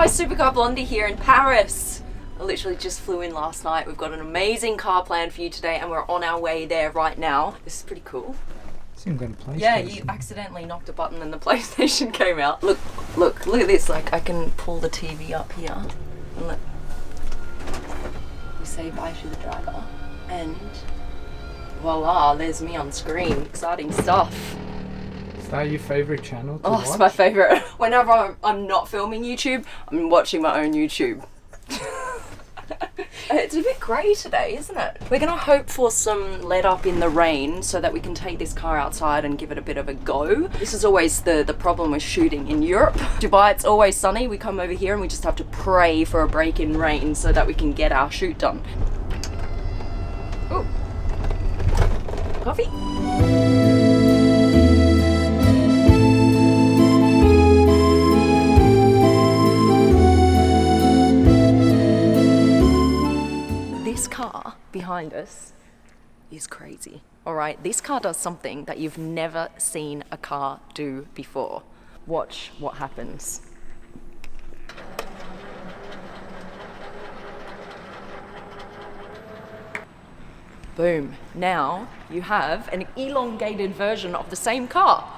guys, Supercar Blondie here in Paris. I literally just flew in last night. We've got an amazing car planned for you today and we're on our way there right now. This is pretty cool. So you've got a PlayStation. Yeah, you accidentally knocked a button and the PlayStation came out. Look at this. Like, I can pull the TV up here and look. We say bye to the driver and voila, there's me on screen. Exciting stuff. Is that your favourite channel to watch? It's my favourite. Whenever I'm not filming YouTube, I'm watching my own YouTube. It's a bit grey today, isn't it? We're gonna hope for some let up in the rain so that we can take this car outside and give it a bit of a go. This is always the problem with shooting in Europe. Dubai, it's always sunny. We come over here and we just have to pray for a break in rain so that we can get our shoot done. Ooh. Coffee. This car behind us is crazy. All right, this car does something that you've never seen a car do before. Watch what happens. Boom. Now you have an elongated version of the same car.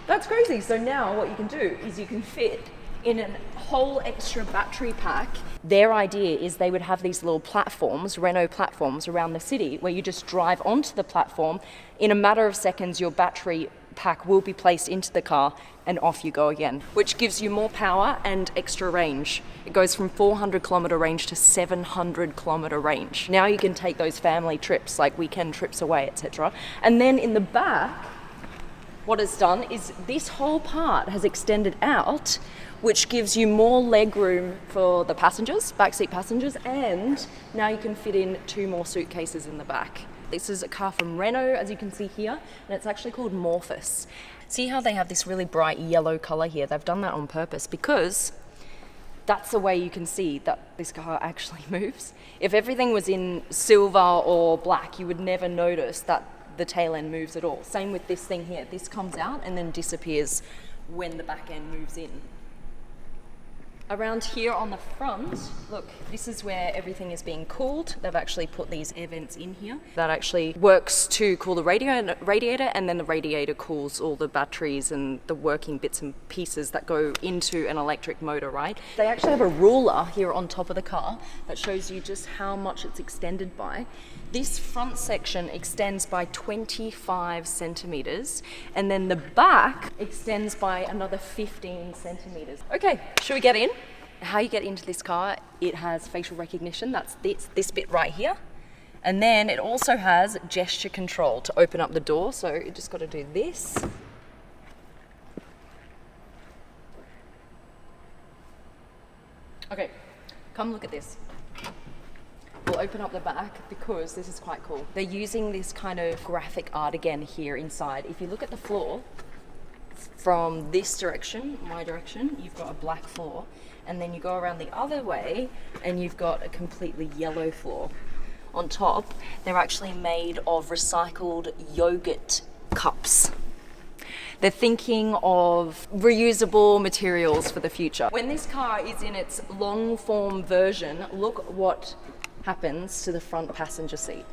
That's crazy. So now what you can do is you can fit in a whole extra battery pack. Their idea is they would have these little platforms, Renault platforms around the city where you just drive onto the platform. In a matter of seconds, your battery pack will be placed into the car and off you go again, which gives you more power and extra range. It goes from 400 kilometer range to 700 kilometer range. Now you can take those family trips, like weekend trips away, etc. And then in the back, what it's done is this whole part has extended out, which gives you more leg room for the passengers, backseat passengers, and now you can fit in 2 more suitcases in the back. This is a car from Renault, as you can see here, and it's actually called Morphoz. See how they have this really bright yellow color here? They've done that on purpose because that's the way you can see that this car actually moves. If everything was in silver or black, you would never notice that the tail end moves at all. Same with this thing here. This comes out and then disappears when the back end moves in. Around here on the front, look, this is where everything is being cooled. They've actually put these air vents in here. That actually works to cool the radiator, and then the radiator cools all the batteries and the working bits and pieces that go into an electric motor, right? They actually have a ruler here on top of the car that shows you just how much it's extended by. This front section extends by 25 centimeters, and then the back extends by another 15 centimeters. Okay, should we get in? How you get into this car, it has facial recognition. That's this bit right here. And then it also has gesture control to open up the door. So you just got to do this. Okay, come look at this. We'll open up the back because this is quite cool. They're using this kind of graphic art again here inside. If you look at the floor, from this direction, my direction, you've got a black floor, and then you go around the other way and you've got a completely yellow floor. On top, they're actually made of recycled yogurt cups. They're thinking of reusable materials for the future. When this car is in its long form version, look what happens to the front passenger seat.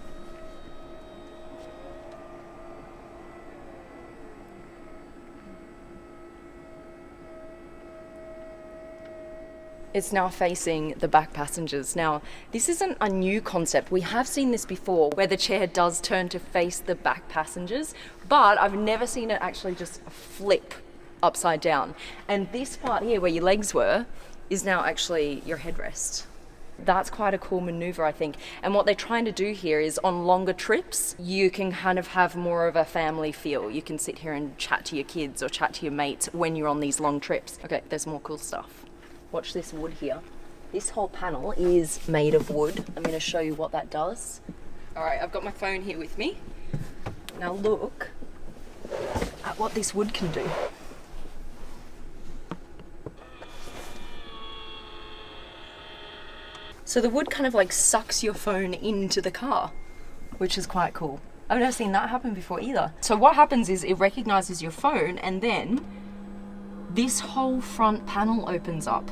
It's now facing the back passengers. Now, this isn't a new concept. We have seen this before where the chair does turn to face the back passengers, but I've never seen it actually just flip upside down. And this part here where your legs were is now actually your headrest. That's quite a cool maneuver, I think. And what they're trying to do here is on longer trips, you can kind of have more of a family feel. You can sit here and chat to your kids or chat to your mates when you're on these long trips. Okay, there's more cool stuff. Watch this wood here. This whole panel is made of wood. I'm going to show you what that does. All right, I've got my phone here with me. Now look at what this wood can do. So the wood kind of like sucks your phone into the car, which is quite cool. I've never seen that happen before either. So what happens is it recognizes your phone and then this whole front panel opens up.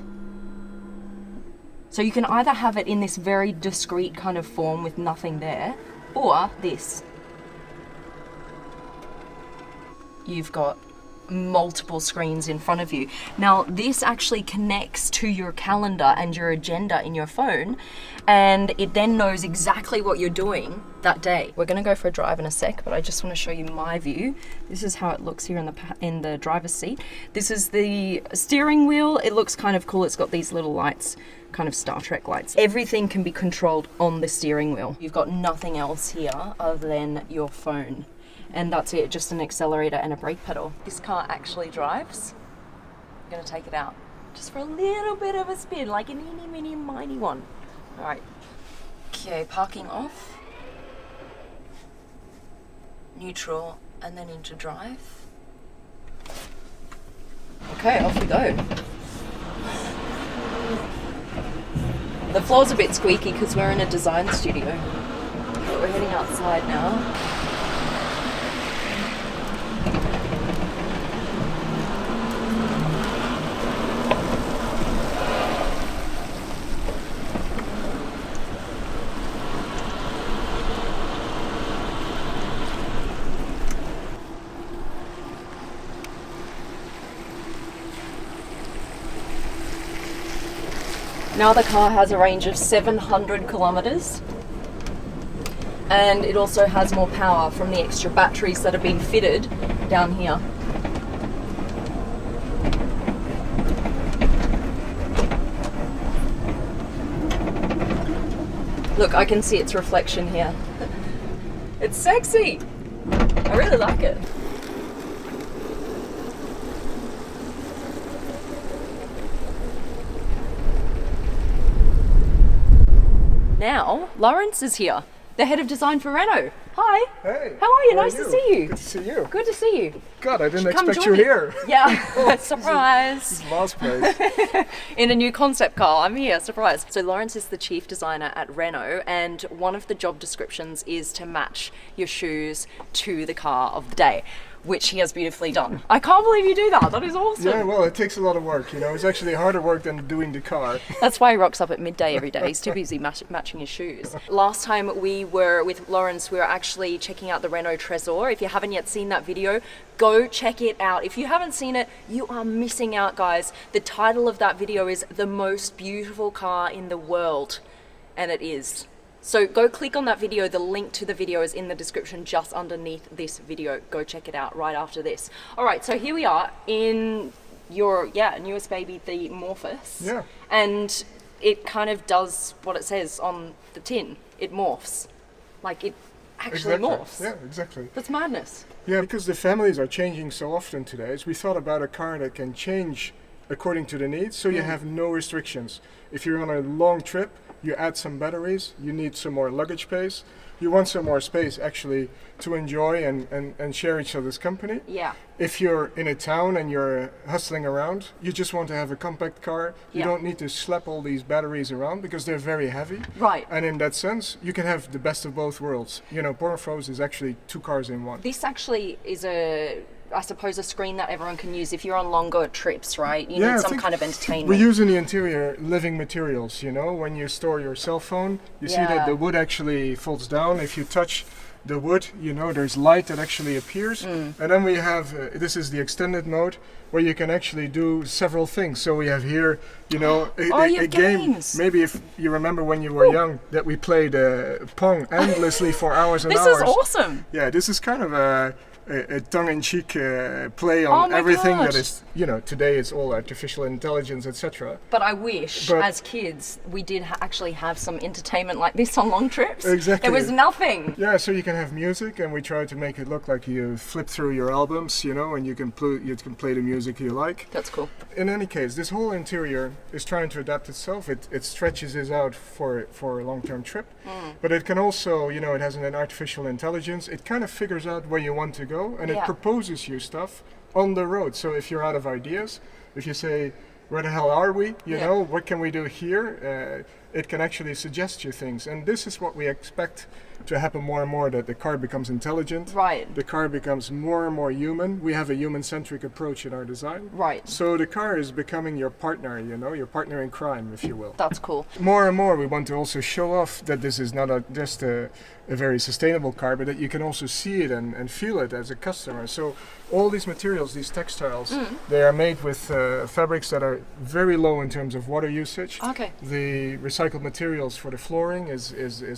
So you can either have it in this very discreet kind of form with nothing there, or this. You've got multiple screens in front of you. Now this actually connects to your calendar and your agenda in your phone, and it then knows exactly what you're doing that day. We're gonna go for a drive in a sec, but I just want to show you my view. This is how it looks here in the driver's seat. This is the steering wheel. It looks kind of cool. It's got these little lights, kind of Star Trek lights. Everything can be controlled on the steering wheel. You've got nothing else here other than your phone. And that's it, just an accelerator and a brake pedal. This car actually drives. I'm gonna take it out just for a little bit of a spin, like an eeny, meeny, miny one. All right, okay, parking off, neutral, and then into drive. Okay, off we go. The floor's a bit squeaky because we're in a design studio, but we're heading outside now. Now the car has a range of 700 kilometers, and it also has more power from the extra batteries that have been fitted down here. Look, I can see its reflection here. It's sexy. I really like it. Now, Lawrence is here, the head of design for Renault. Hi. Hey. How are you? How Nice are to see you. Good to see you. Good to see you. God, I didn't Come expect you join me. here. Yeah, surprise. Last place. In a new concept car, I'm here, surprise. So Lawrence is the chief designer at Renault, and one of the job descriptions is to match your shoes to the car of the day, which he has beautifully done. I can't believe you do that. That is awesome. Yeah, well, it takes a lot of work, you know. It's actually harder work than doing the car. That's why he rocks up at midday every day. He's too busy matching his shoes. Last time we were with Lawrence, we were actually checking out the Renault Trésor. If you haven't yet seen that video, go check it out. If you haven't seen it, you are missing out, guys. The title of that video is The Most Beautiful Car in the World, and it is. So go click on that video. The link to the video is in the description just underneath this video. Go check it out right after this. All right, so here we are in your newest baby, the Morphoz. Yeah. And it kind of does what it says on the tin. It morphs. Like it actually Exactly. morphs. Yeah, exactly. That's madness. Yeah, because the families are changing so often today, so we thought about a car that can change according to the needs, so you have no restrictions. If you're on a long trip, you add some batteries, you need some more luggage space, you want some more space actually to enjoy and share each other's company. Yeah. If you're in a town and you're hustling around, you just want to have a compact car. You Yeah. don't need to slap all these batteries around because they're very heavy. Right. And in that sense, you can have the best of both worlds. You know, Morphoz is actually two cars in one. This actually is I suppose a screen that everyone can use if you're on longer trips, right? You I need some think kind of entertainment. We use in the interior living materials, you know, when you store your cell phone, you see that Yeah. the wood actually folds down. If you touch the wood, you know, there's light that actually appears. And then we have, this is the extended mode, where you can actually do several things. So we have here, you know, you a have game. games. Maybe if you remember when you were young, that we played Pong endlessly for hours and This hours. is awesome. Yeah, this is kind of a tongue-in-cheek play Oh on my everything God. that is, you know, today it's all artificial intelligence, etc. But I wish, But- as kids, we did actually have some entertainment like this on long trips. Exactly. There was nothing. Yeah, so you can have music, and we try to make it look like you flip through your albums, you know, and you can play the music you like. That's cool. In any case, this whole interior is trying to adapt itself. It stretches this out for a long-term trip, but it can also, you know, it has an artificial intelligence. It kind of figures out where you want to go, and it Yeah. proposes you stuff on the road. So if you're out of ideas, if you say, where the hell are we? You Yeah. know, what can we do here? it can actually suggest you things. And this is what we expect to happen more and more, that the car becomes intelligent. Right. The car becomes more and more human. We have a human-centric approach in our design. Right. So the car is becoming your partner, you know, your partner in crime, if you will. That's cool. More and more we want to also show off that this is not just a very sustainable car, but that you can also see it and feel it as a customer. So all these materials, these textiles, they are made with fabrics that are very low in terms of water usage. Okay. The recycled materials for the flooring is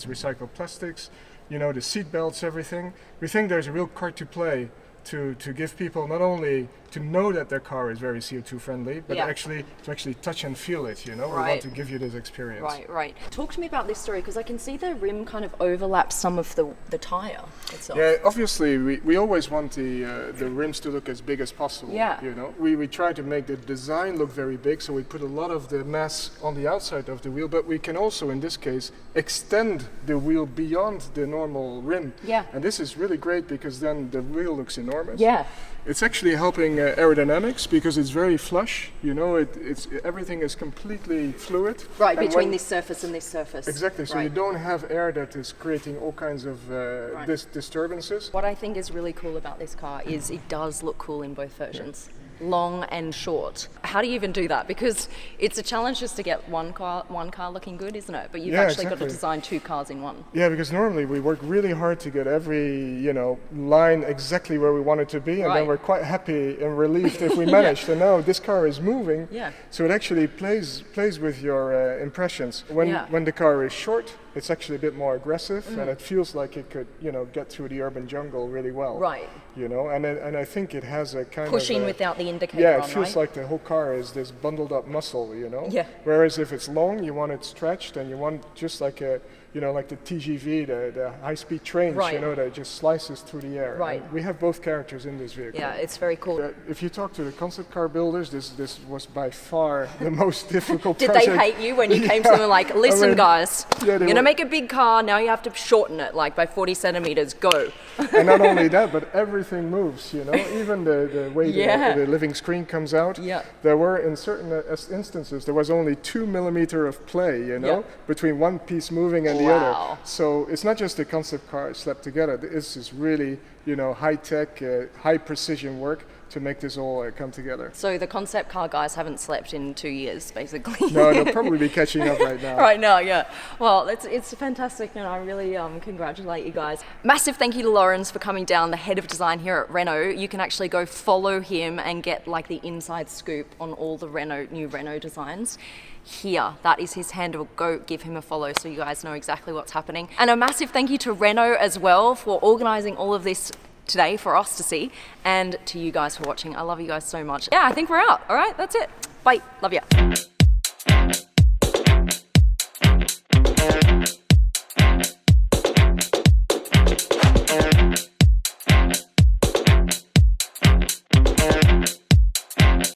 recycled plastics. You know, the seat belts, everything. We think there's a real card to play to give people not only to know that their car is very CO2 friendly, but Yeah. actually to actually touch and feel it, you know. We Right. want to give you this experience. Right. Talk to me about this story, because I can see the rim kind of overlaps some of the tire itself. Yeah, obviously we always want the rims to look as big as possible. Yeah. You know, we try to make the design look very big, so we put a lot of the mass on the outside of the wheel, but we can also, in this case, extend the wheel beyond the normal rim. Yeah. And this is really great because then the wheel looks enormous. Yeah. It's actually helping aerodynamics because it's very flush. You know, it's everything is completely fluid. Right, And between when- this surface and this surface. Exactly. So Right. you don't have air that is creating all kinds of disturbances. What I think is really cool about this car is it does look cool in both versions. Long and short. How do you even do that? Because it's a challenge just to get one car looking good, isn't it? But you've Yeah, actually got exactly. to design two cars in one. Yeah, because normally we work really hard to get every line exactly where we want it to be, and Right. then we're quite happy and relieved if we manage. And now this car is moving, Yeah. so it actually plays with your impressions. Yeah. When the car is short, it's actually a bit more aggressive, and it feels like it could get through the urban jungle really well. Right. And I think it has a kind Pushing of without the indicator yeah, it on, feels right? like the whole car is this bundled up muscle, Yeah. Whereas if it's long, you want it stretched, and you want just like like the TGV, the high-speed trains, Right. that just slices through the air. Right. And we have both characters in this vehicle. Yeah, it's very cool. If you talk to the concept car builders, this was by far the most difficult Did project. they hate you when you came to them and like, listen, mean, guys, yeah, you're they gonna were- make a big car, now you have to shorten it like by 40 centimeters, go. And not only that, but everything moves, even the way Yeah. the living screen comes out. Yeah. There were, in certain instances, there was only 2 millimeter of play, Yeah. between one piece moving and the Wow. other. So it's not just the concept car slapped together. This is really, high-tech, high-precision work to make this all come together. So the concept car guys haven't slept in 2 years, basically. No, they'll probably be catching up right now. Right now, yeah. Well, it's fantastic, and I really congratulate you guys. Massive thank you to Lawrence for coming down, the head of design here at Renault. You can actually go follow him and get like the inside scoop on all the new Renault designs. Here, that is his handle. Go give him a follow so you guys know exactly what's happening. And a massive thank you to Renault as well for organising all of this today for us to see, and to you guys for watching. I love you guys so much. Yeah, I think we're out. All right, that's it. Bye. Love you.